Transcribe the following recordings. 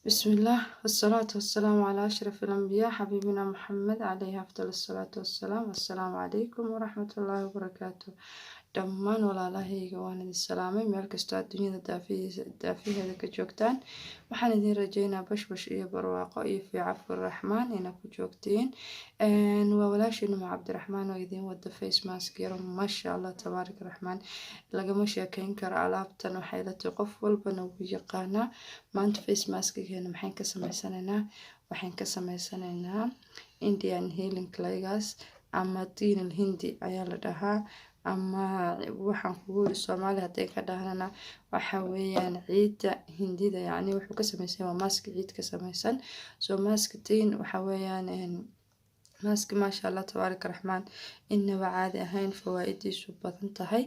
بسم الله والصلاة والسلام على أشرف الأنبياء حبيبنا محمد عليه أفضل الصلاة والسلام. السلام عليكم ورحمة الله وبركاته. dhammaan walaalahayga waan idin salaamay meel kastoo aad dunyada daafiheeda ka joogtaan. Waxaan idin rajeynaa bashbash iyo barwaaqo iyo fiicafur raxmaan inaad ku joogtiin. Waa walaashayna ma cabdiraxmaan oo idin wada face mask yaro masha Allah tabaarak raxmaan. Lagama sheekeyn karo alaabtan waxay la tahay qof walbana wuu yaqaanaa. Maanta face maskigeena maxaan ka sameysanaynaa? Waxaan ka sameysanaynaa Indian healing claygas ama diin hindi ayaa la dhahaa. ama waxaan kugu yiri Soomaali haday ka dhahnana waxa weeyaan ciida hindida yani wuxuu ka samaysan waa mask ciid ka samaysan mask tiin waxa weeyaan mask maasha Allah tabaarak raxmaan inaba caadi ahayn fawaa'idiisu badan tahay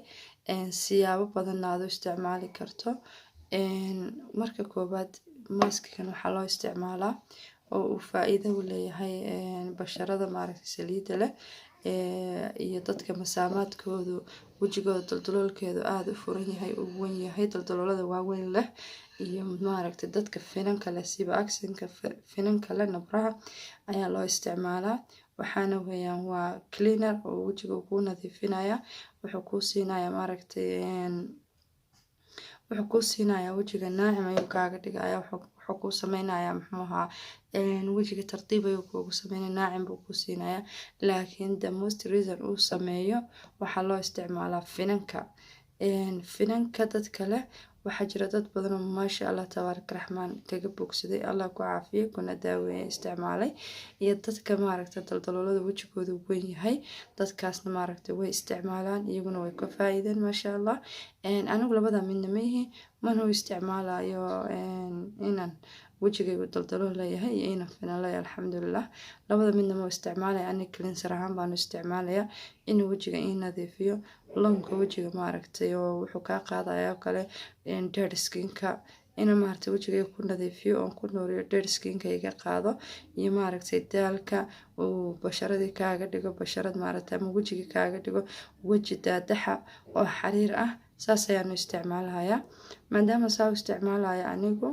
siyaabo badan aad u isticmaali karto marka koobaad maskigan waxa loo isticmaalaa oo uu faa'iido u leeyahay basharada maaragtay saliida leh iyo dadka masaamaadkoodu wajigooda daldaloolkeedu aad u furan yahay u weyn yahay daldaloolada waaweyn leh iyo maaragtay dadka finanka leh siba aksenka finanka leh nabraha ayaa loo isticmaalaa waxaana weeyaan waa cleaner oo wajiga ku nadiifinaya wuxuu ku siinaya maaragtay wuxuu ku siinaya wajiga naacim ayuu kaaga dhigaya wuxuu ku sameynaya maxmuha wajiga tartiib ayuu kugu sameynaya naacim buu ku siinaya laakiin the most reason uu sameeyo waxa loo isticmaalaa finanka dadka leh waxaa jira dad badan oo maasha Allah tabaarak raxmaan kaga bogsaday Allah ku caafiyo kuna daaweeyo isticmaalay iyo dadka maaragtay daldaloolada wajigooda weyn yahay dadkaasna maaragtay way isticmaalaan iyaguna way ka faa'iideen maasha Allah anigu labada midna ma yihi man uu isticmaalayo inaan wajigaygu daldalool leeyahay iyo inaan finan leeyahay alxamdulillah labada midna ma isticmaalay aniga cleanser ahaan baan isticmaalaya inuu wajiga ii nadiifiyo lonka wajiga maaragtay oo wuxuu ka qaadayaa kale dead skinka ina maaragtay wajiga ku nadiifiyo oo ku nooriyo dead skinka iga qaado iyo maaragtay daalka oo basharadii kaaga dhigo basharad maaragtay ama wajiga kaaga dhigo waji daadaxa oo xariir ah saas ayaan isticmaalayaa maadaama saa isticmaalaya anigu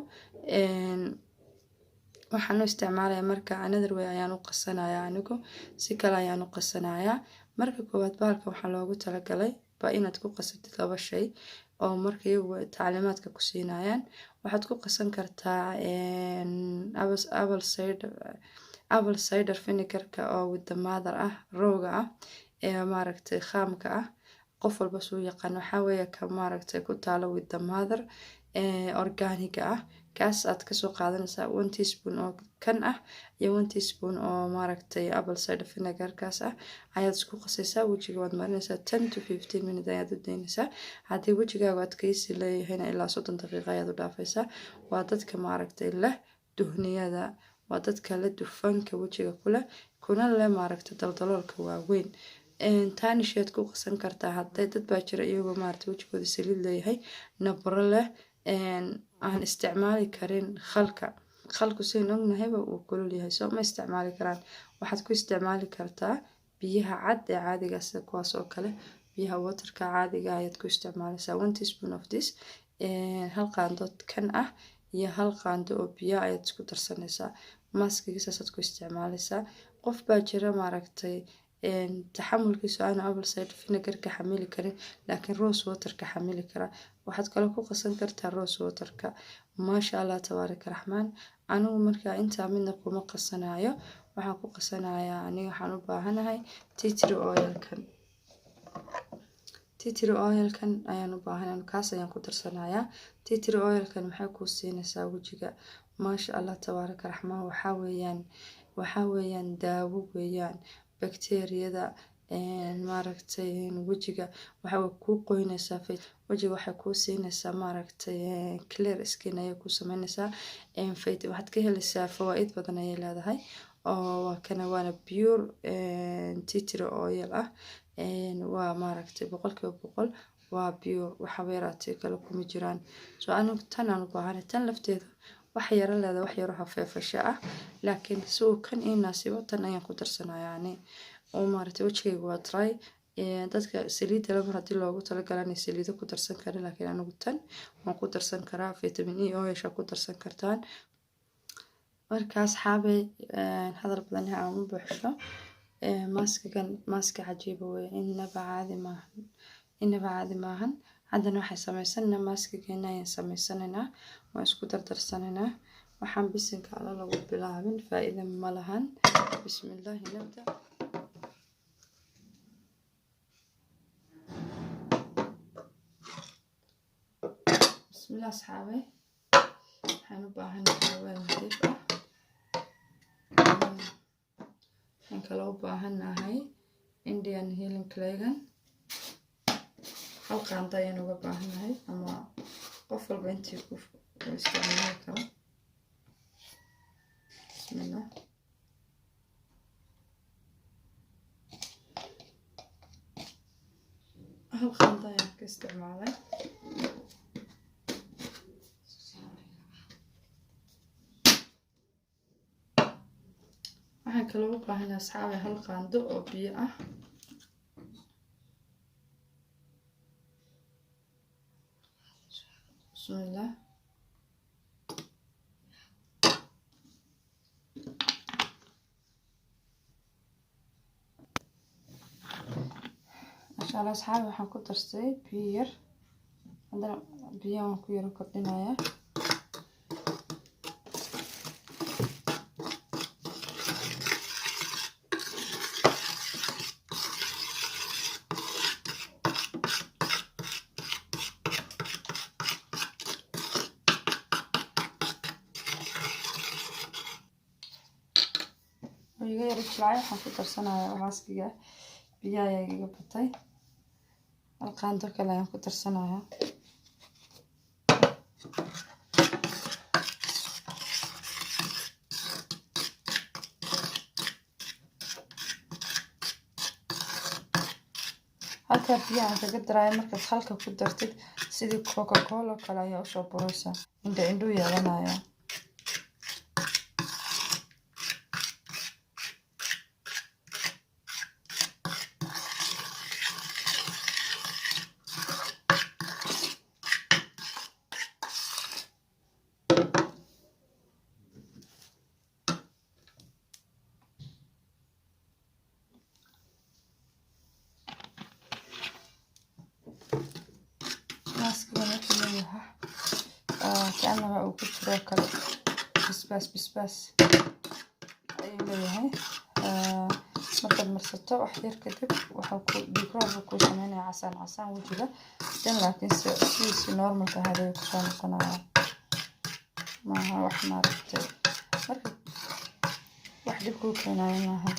waxaan isticmaalayaa marka another way ayaan u qasanayaa anigu si kale ayaan u qasanayaa marka koowaad bahalka waxa loogu talagalay ba inaad ku qasatid laba shay oo marka iyagu taalimaadka ku siinayaan waxaad ku qasan kartaa apple cider vinegar-ka oo with the mother ah rooga ah maaragtay khaamka ah qof walba soo yaqaan waxa weeye ka maaragtay ku taalo with the mother organic ah kaas aad ka soo qaadanaysaa 1 teaspoon oo kan ah iyo 1 teaspoon oo maaragtay apple cider vinegar kaas ah ayaad isku qasaysaa wajiga waad marinaysaa 10 to 15 minutes ayaad u daynaysaa haddii wajigaaga aad kaysi leeyahayna ilaa 30 daqiiqo ayaad u dhaafaysaa waa dadka maaragtay leh duhniyada waa dadka leh dufanka wajiga ku leh kuna leh maaragtay daldaloolka waaweyn taani sheed ku qasan kartaa hadday dad baa jira iyagoo maaragtay wajigooda saliid leeyahay nabro leh aan isticmaali karin khalku seen ognahayba uu kulul yahay soo ma isticmaali karaan waxaad ku isticmaali kartaa biyaha cad ee caadiga ah kuwaas oo kale biyaha waterka caadiga ah ayaad ku isticmaalaysaa 1 teaspoon of this hal qaando kan ah iyo hal qaando oo biyo ayaad isku darsanaysaa maskigiisa aad ku isticmaalaysaa qof baa jira maaragtay taxamulkiisu aan apple cider vinegar ka xamili karin laakiin rose water ka xamili kara waxaad kale ku qasan kartaa rose water ka maasha Allah tabaarak raxmaan anigu marka inta midna kuma qasanayo waxaan ku qasanayaa aniga waxaan u baahanahay tea tree oil kan ayaan u baahanahay kaas ayaan ku darsanayaa tea tree oil kan maxay ku siinaysaa wajiga maasha Allah tabaarak raxmaan waxa weeyaan daawo weeyaan bakteeriyada maaragtay wajiga waxa ku qoynaysaa wajiga waxa ku siinaysaa maaragtay clear skin ay ku sameynaysaa waxaad ka helaysaa fawaa'id badan ay leedahay oo kana waana pure tea tree oil ah waa maaragtay 100% waa pure waxa weeraatay kala kuma jiraan soo anigu tan aan u baahanahay tan lafteedu wax yar leedahay wax yar oo hafeefasho ah laakiin soo kan inaasibo tan ayaan ku darsanayaa oo maaragtay wajigaygu waa dry dadka saliid la mar hadii loogu talagalay saliid ku darsan kara laakiin anigu tan waan ku darsan karaa vitamin E oo yeesha ku darsan kartaan markaas xaabay hadal badan aan u buuxsho maaskigan maaska cajiiba weeye inaba caadi maahan haddana waxay samaysanaa maaskigeena ayaan samaysanaynaa waan isku dardarsanaynaa waxaan bisinka alla lagu bilaabin faa'iido ma lahan bismillaahi nabda bismillah asxaabay waxaan u baahanahay weel nadiif ah waxaan kaloo u baahanahay Indian healing claygan hal qaando ayaan uga baahanahay ama qof walba intii ku isticmaali karo bismillah hal qaando ayaan ka isticmaalay waxaan kaloo u baahanahay asxaabay hal qaando oo biyo ah bismillah masha Allah asxaabay waxaan ku darsaday biyo yar haddana biyaha waan ku yara kordhinayaa iga yara jilcay waxaan ku darsanayaa maaskiga biyaha ayaa iga batay hal qaando kale ayaan ku darsanayaa halka biyaha kaga daraayo markaad halka ku dartid sidii Coca-Cola kale ayaa u soo buraysaa indho yeelanaya maaskigan wuxuu leeyahay كأنه وكتر كله بسباس ayuu leeyahay markaad marsato wax yar kadib waxa ku dhiigraan ku sameynaya casaan wajiga dan laakiin si normalka haday ku soo noqonaya maaha wax maaragtay marka wax dib ku keenayo maaha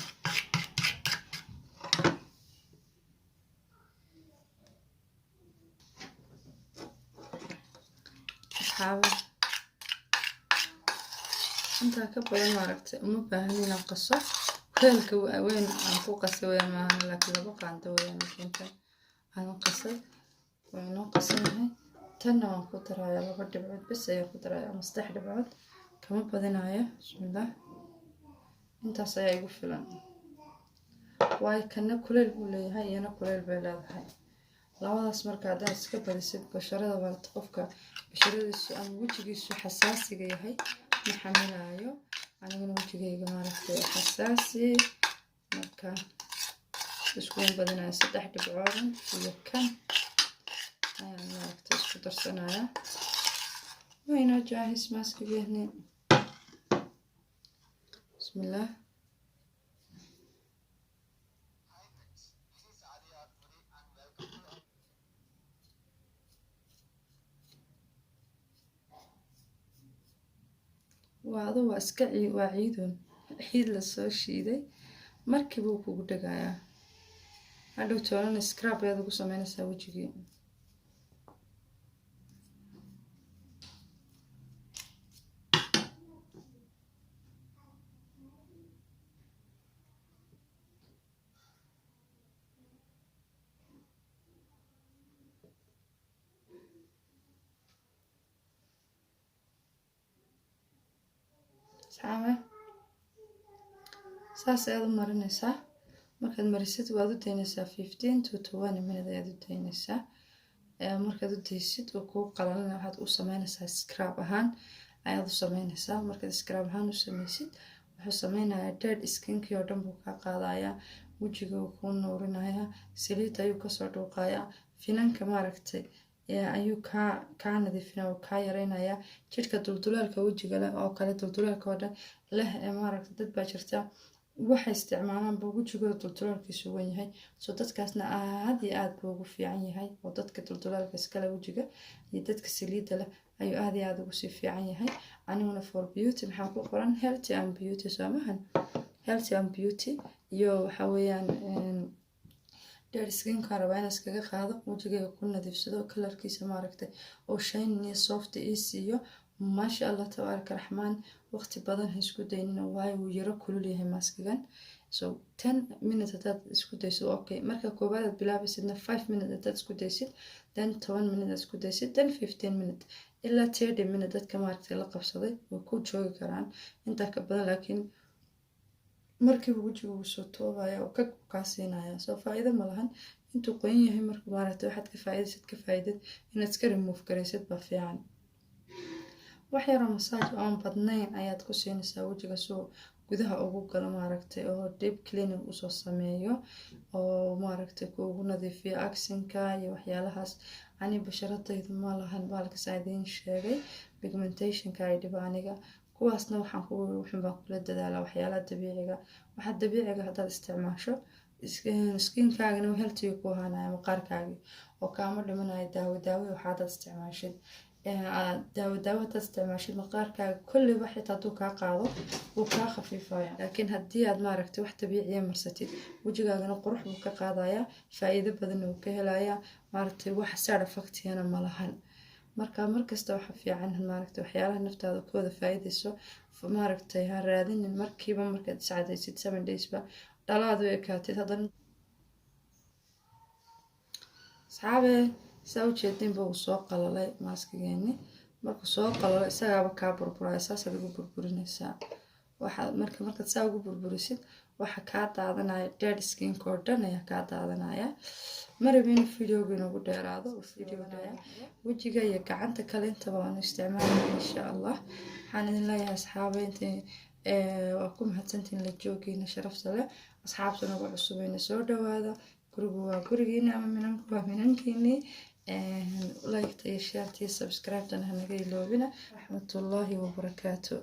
asxaabay inta ka badan maaragtay uma baahan inaan qaso weelka weyn aan ku qasay weeyaan maahan laakiin laba qaando weeyaan inta aan qasay waan noo qasanahay tanna waan ku darayaa laba dhibcood bas ayaan ku darayaa ama 3 dhibcood kama badinayo bismillah intaas ayaa igu filan way kana kuleel buu leeyahay iyana kuleel bay leedahay labadaas marka aad iska barisid basharada waalta qofka basharadiisu ama wajigiisu xasaasiga yahay maxamilayo aniguna wajigayga maaragtay xasaasi marka isku badanayo 3 dhibcood iyo kan ayaan maaragtay isku darsanaya wayna jaahis maaskigeeni bismillah waado waa iska ciidun ciid la soo shiiday markiiba uu kugu dhagayaa hadhow toona scrub ayaad ugu sameynaysaa wajigii saame saas ayaad u marinaysaa markaad marisid waad u daynaysaa 15 to 20 minutes ayaad u daynaysaa markaad u daysid oo kuu qalalana waxaad u sameynaysaa scrub ahaan ayaad u sameynaysaa. Markaad scrub ahaan u sameysid wuxuu sameynayaa dead skinkii oo dhan buu kaa qaadayaa, wejiga uu kuu nuurinayaa, saliid ayuu kasoo dhuuqayaa, finanka maaragtay ayuu kaa nadiifinaya oo kaa yareynayaa. Jidhka duldulaalka wejiga leh oo kale duldulaalka oo dhan leh maaragtay dad baa jirta waxay isticmaalaan buu wejigooda duldulaalkiisu wan yahay, so dadkaasna aad iyo aad buu ugu fiican yahay. oo dadka duldulaalka iskale wejiga iyo dadka saliidda leh ayuu aad iyo aad ugu sii fiican yahay. aniguna for beauty maxaa ku qoran healthy and beauty soomahan, healthy and beauty iyo waxa weeyaan dead skinka rabaa inaan iskaga qaado wejigayga ku nadiifsado kalarkiisa maaragtay oo shine iyo soft ii siiyo. maasha allah tabaaraka raxmaan. waqti badan ha isku daynina waayo wuu yaro kulul yahay maaskigan, so 10 minutes hadaad isku daysid okay. marka koowaad aad bilaabaysidna 5 minutes hadaad isku daysid, then 10 minutes aad isku daysid, then 15 minutes ilaa 30 minutes dadka maaragtay la qabsaday way ku joogi karaan intaa ka badan, laakiin markiiba wejiga wuu soo toobaya oo kaa siinaya, soo faa'iido ma lahan. intuu qoyan yahay marka maaragtay waxaad ka faa'iidid inaad iska remove garaysid baa fiican. wax yaroo massage aan badnayn ayaad ku siinaysaa wejiga soo gudaha ugu galo maaragtay oo deep cleaning usoo sameeyo oo maaragtay kuugu nadiifiyo acsinka iyo waxyaalahaas. ani basharadaydu ma lahan baalka saa idiin sheegay pigmentationka ay dhiba aniga, kuwaasna waxaan baan kula dadaalaa waxyaalaha dabiiciga. waxa dabiiciga haddaad isticmaasho skinkaagana healthy ku ahaanaya maqaarkaagi oo kaama dhimanayo daawo waxaad isticmaashid. daawo hadaad isticmaashid maqaarkaaga kulliba xitaa hadduu kaa qaado wuu kaa khafiifaya, laakiin haddii aad maaragtay wax dabiiciya marsatid wejigaagana qurux buu ka qaadayaa, faa'iido badanna wuu ka helayaa maaragtay. wax side effectiyana ma lahan. marka markasta waxa fiican maaragtay waxyaalaha naftaada kooda faa'iideyso maaragtay ha raadinin markiiba markaad iscadaysid 7 days ba dhalaad u ekaatid. haddana asxaabe saa ujeedin buu soo qalalay maaskigeeni, markuu soo qalalo isagaaba kaa burburaya, saasaad ugu burburinaysaa. markaad saa ugu burburisid waxa kaa daadanaya dead skinka oo dhan ayaa kaa daadanaya. marabin videoga inoogu dheeraado wejiga iyo gacanta kale intaba waanu isticmaalnaa insha allah. waxaan idin leeyahay asxaabe intii waa ku mahadsantiin la joogiina sharafta leh. asxaabta nagu cusubeyna soo dhawaada, gurigu waa gurigiina ama minanku waa minankiini. like iyo share iyo subscribe hanaga iloobina. raxmatullaahi wabarakaatu.